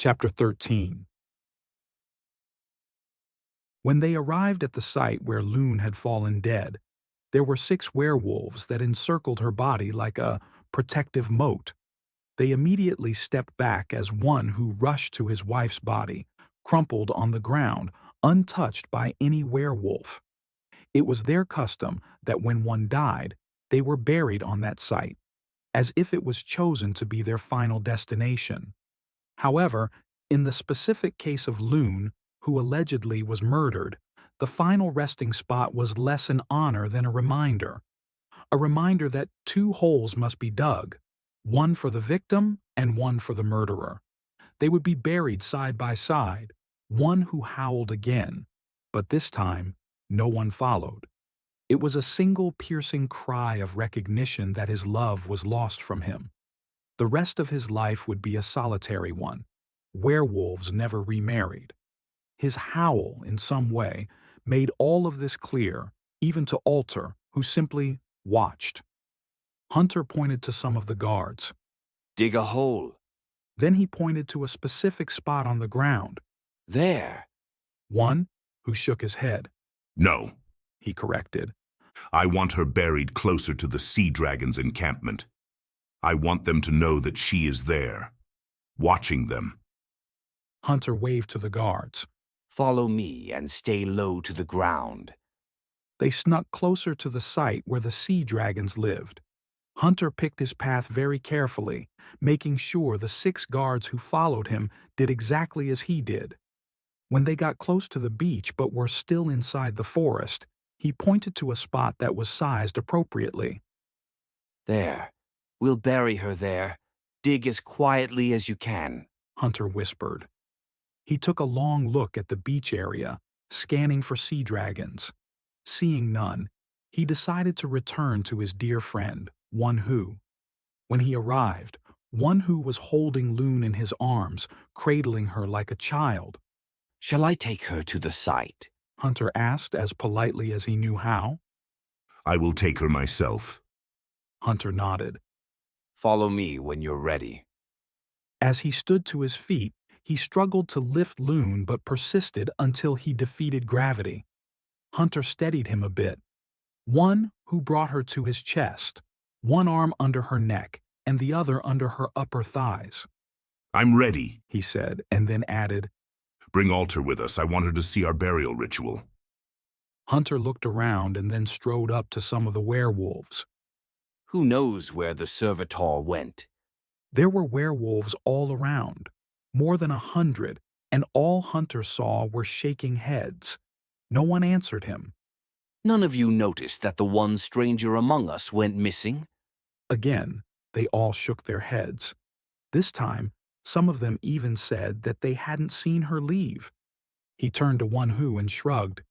Chapter 13. When they arrived at the site where Loon had fallen dead, there were 6 werewolves that encircled her body like a protective moat. They immediately stepped back as one who rushed to his wife's body, crumpled on the ground, untouched by any werewolf. It was their custom that when one died, they were buried on that site, as if it was chosen to be their final destination. However, in the specific case of Loon, who allegedly was murdered, the final resting spot was less an honor than a reminder that 2 holes must be dug, one for the victim and one for the murderer. They would be buried side by side, one who howled again, but this time no one followed. It was a single piercing cry of recognition that his love was lost from him. The rest of his life would be a solitary one. Werewolves never remarried. His howl, in some way, made all of this clear, even to Alter, who simply watched. Hunter pointed to some of the guards. Dig a hole. Then he pointed to a specific spot on the ground. There. One, who shook his head. No, He corrected. I want her buried closer to the sea dragon's encampment. I want them to know that she is there, watching them. Hunter waved to the guards. Follow me and stay low to the ground. They snuck closer to the site where the sea dragons lived. Hunter picked his path very carefully, making sure the 6 guards who followed him did exactly as he did. When they got close to the beach but were still inside the forest, he pointed to a spot that was sized appropriately. There. We'll bury her there. Dig as quietly as you can. Hunter whispered. He took a long look at the beach area, scanning for sea dragons. Seeing none, he decided to return to his dear friend, One-Hu. When he arrived, One-Hu was holding Loon in his arms, cradling her like a child. Shall I take her to the site? Hunter asked as politely as he knew how. I will take her myself. Hunter nodded. Follow me when you're ready. As he stood to his feet, he struggled to lift Loon but persisted until he defeated gravity. Hunter steadied him a bit. One-Hu brought her to his chest, one arm under her neck and the other under her upper thighs. I'm ready, He said, and then added, Bring Alter with us. I want her to see our burial ritual. Hunter looked around and then strode up to some of the werewolves. Who knows where the servitor went? There were werewolves all around, more than 100, and all Hunter saw were shaking heads. No one answered him. None of you noticed that the one stranger among us went missing? Again, they all shook their heads. This time, some of them even said that they hadn't seen her leave. He turned to One-Hu and shrugged.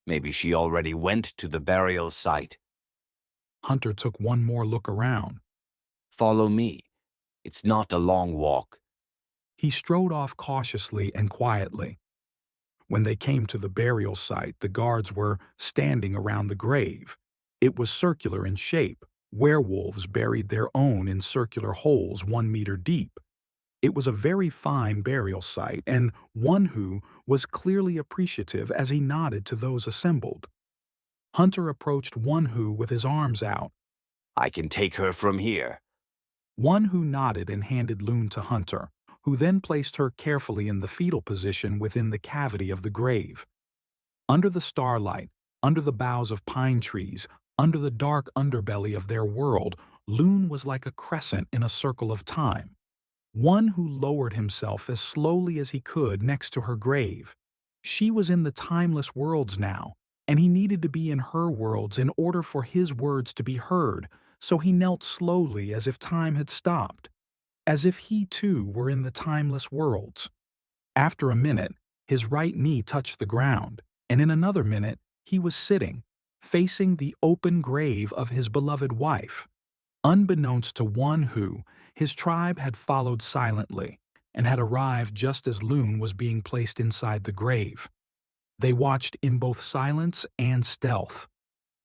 Maybe she already went to the burial site. Hunter took one more look around. Follow me. It's not a long walk. He strode off cautiously and quietly. When they came to the burial site, the guards were standing around the grave. It was circular in shape. Werewolves buried their own in circular holes 1 meter deep. It was a very fine burial site, and One-Hu was clearly appreciative as he nodded to those assembled. Hunter approached One-Hu with his arms out. I can take her from here. One-Hu nodded and handed Loon to Hunter, who then placed her carefully in the fetal position within the cavity of the grave. Under the starlight, under the boughs of pine trees, under the dark underbelly of their world, Loon was like a crescent in a circle of time. One-Hu lowered himself as slowly as he could next to her grave. She was in the timeless worlds now, and he needed to be in her worlds in order for his words to be heard, so he knelt slowly as if time had stopped, as if he too were in the timeless worlds. After a minute, his right knee touched the ground, and in another minute, he was sitting, facing the open grave of his beloved wife. Unbeknownst to One-Hu, his tribe had followed silently and had arrived just as Loon was being placed inside the grave. They watched in both silence and stealth.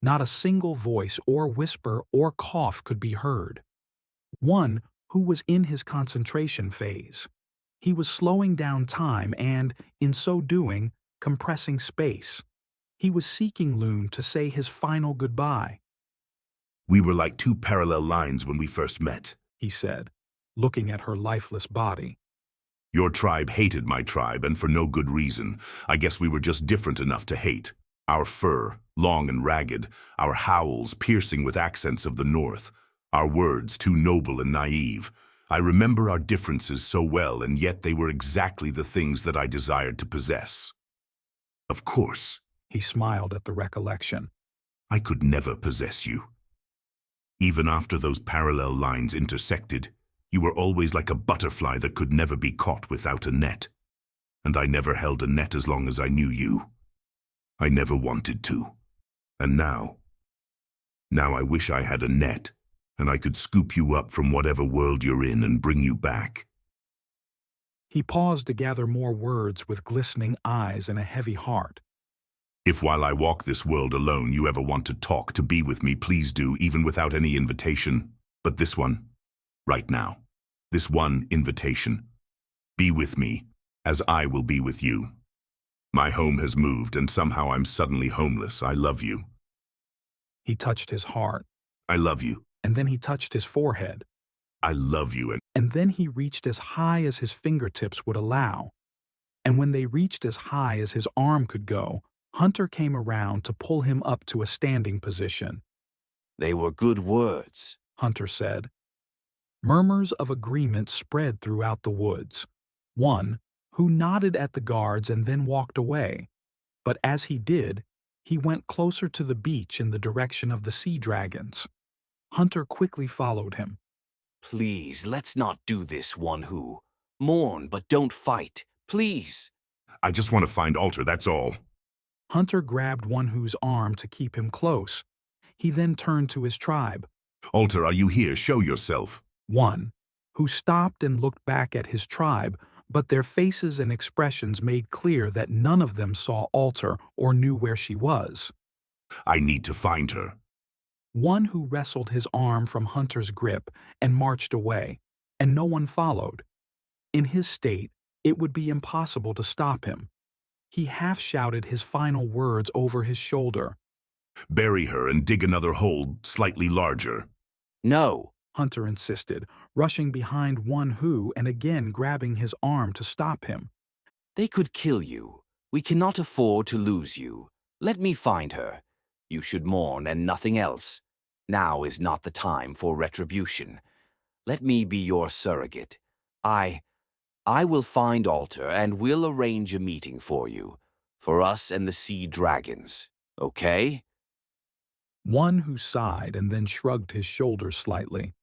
Not a single voice or whisper or cough could be heard. One-Hu was in his concentration phase. He was slowing down time and, in so doing, compressing space. He was seeking Loon to say his final goodbye, We were like two parallel lines when we first met. he said, looking at her lifeless body. Your tribe hated my tribe, and for no good reason. I guess we were just different enough to hate. Our fur, long and ragged, our howls piercing with accents of the north, our words too noble and naive. I remember our differences so well, and yet they were exactly the things that I desired to possess. Of course, He smiled at the recollection. I could never possess you. Even after those parallel lines intersected, you were always like a butterfly that could never be caught without a net. And I never held a net as long as I knew you. I never wanted to. And now I wish I had a net, and I could scoop you up from whatever world you're in and bring you back. He paused to gather more words with glistening eyes and a heavy heart. If while I walk this world alone you ever want to talk, to be with me, please do, even without any invitation. But this one, right now, this one invitation. Be with me, as I will be with you. My home has moved, and somehow I'm suddenly homeless. I love you. He touched his heart, I love you. and then he touched his forehead, I love you, and then he reached as high as his fingertips would allow. And when they reached as high as his arm could go, Hunter came around to pull him up to a standing position. They were good words. Hunter said. Murmurs of agreement spread throughout the woods. One, who nodded at the guards and then walked away. But as he did, he went closer to the beach in the direction of the sea dragons. Hunter quickly followed him. Please, let's not do this, one who. Mourn, but don't fight. Please. I just want to find Alter, that's all. Hunter grabbed One Who's arm to keep him close. He then turned to his tribe. Alter, are you here? Show yourself. One, who stopped and looked back at his tribe, but their faces and expressions made clear that none of them saw Alter or knew where she was. I need to find her. One who wrestled his arm from Hunter's grip and marched away, and no one followed. In his state, it would be impossible to stop him. He half-shouted his final words over his shoulder. Bury her and dig another hole slightly larger. No. Hunter insisted, rushing behind One Who and again grabbing his arm to stop him. They could kill you. We cannot afford to lose you. Let me find her. You should mourn and nothing else. Now is not the time for retribution. Let me be your surrogate. I will find Alter and we'll arrange a meeting for you. For us and the sea dragons. Okay? One Who sighed and then shrugged his shoulders slightly.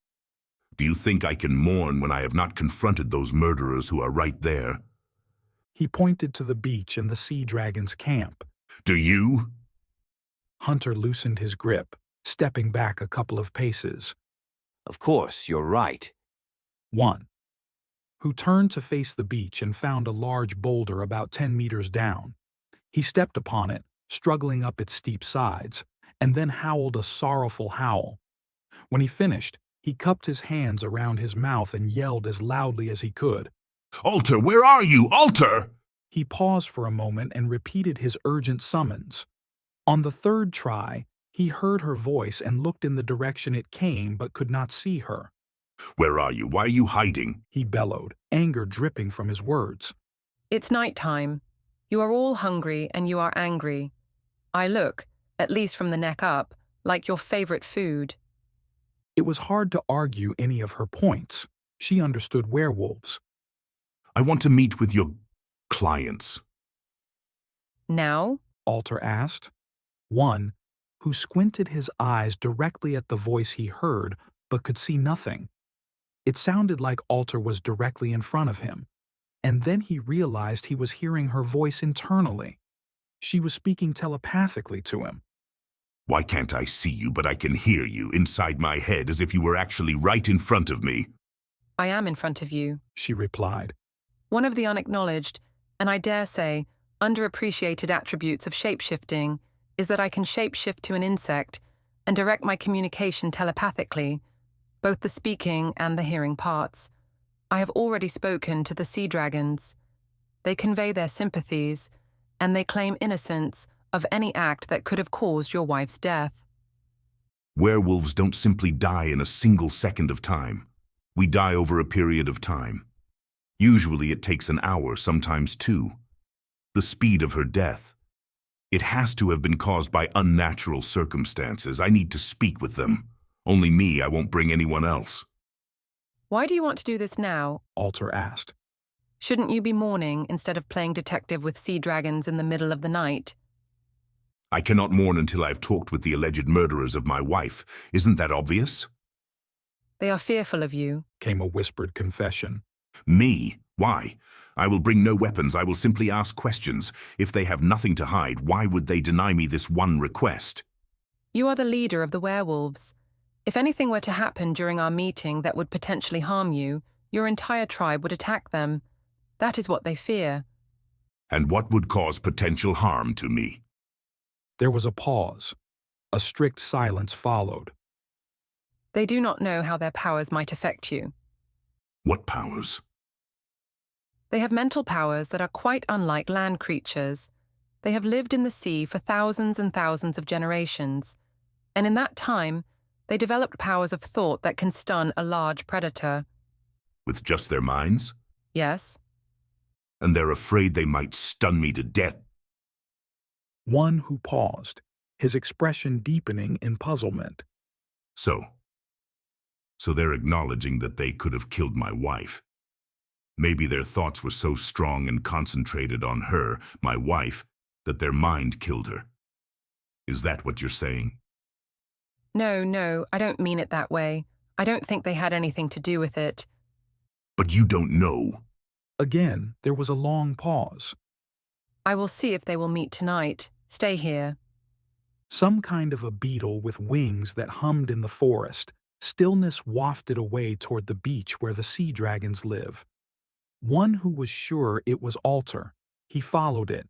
Do you think I can mourn when I have not confronted those murderers who are right there? He pointed to the beach and the sea dragon's camp. Do you? Hunter loosened his grip, stepping back a couple of paces. Of course, you're right. One, who turned to face the beach and found a large boulder about 10 meters down. He stepped upon it, struggling up its steep sides, and then howled a sorrowful howl. When he finished, he cupped his hands around his mouth and yelled as loudly as he could. Alter, where are you? Alter! He paused for a moment and repeated his urgent summons. On the third try, he heard her voice and looked in the direction it came but could not see her. Where are you? Why are you hiding? He bellowed, anger dripping from his words. It's night time. You are all hungry and you are angry. I look, at least from the neck up, like your favorite food. It was hard to argue any of her points. She understood werewolves. I want to meet with your clients. Now? Alter asked. One, who squinted his eyes directly at the voice he heard but could see nothing. It sounded like Alter was directly in front of him, and then he realized he was hearing her voice internally. She was speaking telepathically to him. Why can't I see you, but I can hear you inside my head as if you were actually right in front of me? I am in front of you, She replied. one of the unacknowledged, and I dare say, underappreciated attributes of shapeshifting is that I can shapeshift to an insect and direct my communication telepathically, both the speaking and the hearing parts. I have already spoken to the sea dragons. They convey their sympathies, and they claim innocence of any act that could have caused your wife's death. Werewolves don't simply die in a single second of time. We die over a period of time. Usually it takes an hour, sometimes two. The speed of her death. It has to have been caused by unnatural circumstances. I need to speak with them. Only me, I won't bring anyone else. Why do you want to do this now? Alter asked. Shouldn't you be mourning instead of playing detective with sea dragons in the middle of the night? I cannot mourn until I've talked with the alleged murderers of my wife. Isn't that obvious? They are fearful of you. Came a whispered confession. Me? Why? I will bring no weapons. I will simply ask questions. If they have nothing to hide, why would they deny me this one request? You are the leader of the werewolves. If anything were to happen during our meeting that would potentially harm you, your entire tribe would attack them. That is what they fear. And what would cause potential harm to me? There was a pause. A strict silence followed. They do not know how their powers might affect you. What powers? They have mental powers that are quite unlike land creatures. They have lived in the sea for thousands and thousands of generations, and in that time, they developed powers of thought that can stun a large predator. With just their minds? Yes. And they're afraid they might stun me to death. One who paused, his expression deepening in puzzlement. So they're acknowledging that they could have killed my wife. Maybe their thoughts were so strong and concentrated on her, my wife, that their mind killed her. Is that what you're saying? No, I don't mean it that way. I don't think they had anything to do with it. But you don't know. Again, there was a long pause. I will see if they will meet tonight. Stay here. Some kind of a beetle with wings that hummed in the forest. Stillness wafted away toward the beach where the sea dragons live. One who was sure it was Alter. He followed it,